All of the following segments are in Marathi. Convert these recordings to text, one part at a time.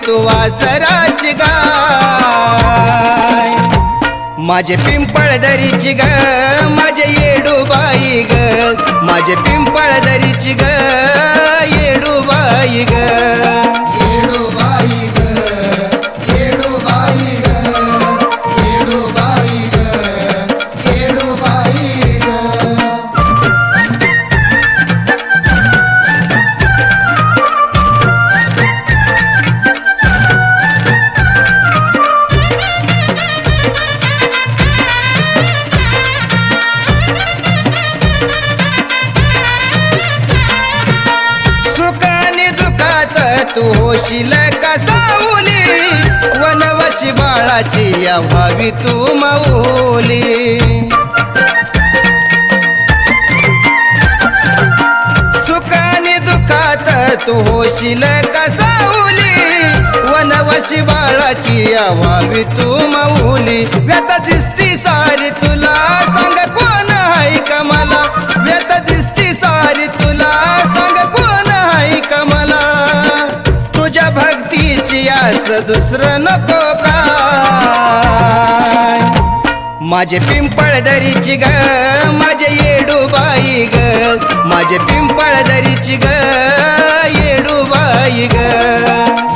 तू वासराची गाय माझे पिंपळदरीची ग माझे येडूबाई ग माझे पिंपळदरीची ग येडूबाई ग येडूबाई ग येडूबाई ग येडूबाई ग येडूबाई ग तू होशील का सावली वनवासी बाळाची या व्हावी तू माऊली सुखाने दुखात तू होशील का सावली वनवासी बाळाची या व्हावी तू माऊली व्यथा दिसती सारी तुला सांग कोण आहे का मला व्यथा दिसती सारी तुला सांग कोण आहे का मला तुझ्या भक्तीची आस दुसरं नको काय माझे पिंपळदरीची ग माझे येडूबाई ग माझे पिंपळदरीची ग येडूबाई ग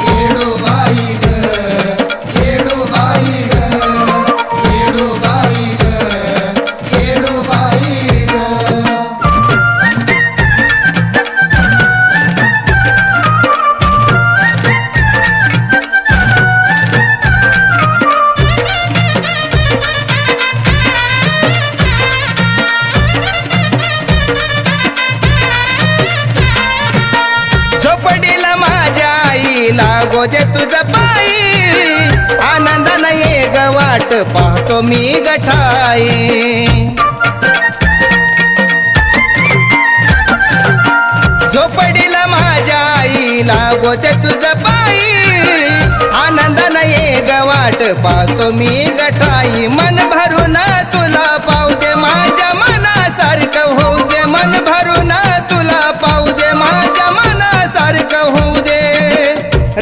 येडूबाई ग येडूबाई ग येडूबाई ग येडूबाई ग झोपडीला माझ्या आई लागो दे तुझा पायी आनंदानं ये ग वाट पाहतो मी गठाई झोपडीला माझ्या आई लागो दे तुझा पायी आनंदानं ये ग वाट पाहतो मी गठाई मन भरून तुला पाहू दे माझ्या मनासारखं होऊ दे मन भरून तुला पाहू दे माझ्या मनासारखं होऊ दे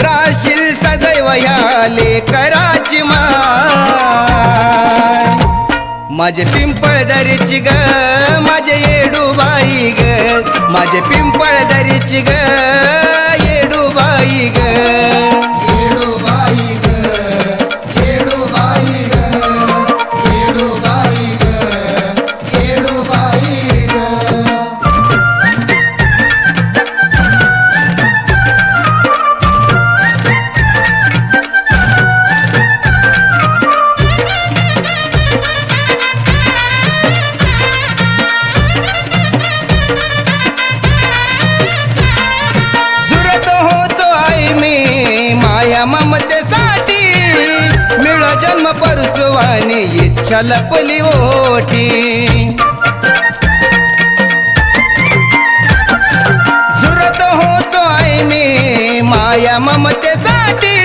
राशील सदैव ह्या लेकराची माय माझे पिंपळदरीची ग माझे येडूबाई ग माझे पिंपळदरीची ग येडूबाई ग येडूबाई ग येडूबाई ग येडूबाई ग येडूबाई ग झुरत होतो आई मी माया ममतेसाठी मिळ जन्म परसुवानी इच्छा लपली ओटी झुरत होतो आई मी माया ममतेसाठी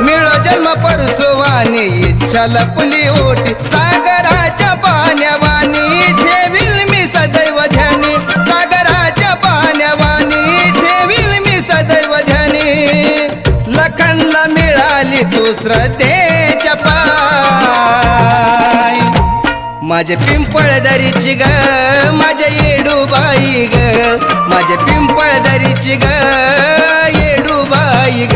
मिळ जन्म परसुवानी इच्छा लपली ओटी सागराच्या पाण्यावानी ठेवील मी सदैव ध्यानी सागराच्या पाण्यावानी ठेवील मी सदैव ध्यानी लखनला मिळाली तू श्रद्धेच्या पाय माझे पिंपळदरीची ग माझे येडूबाई ग माझे पिंपळदरीची ग येडूबाई ग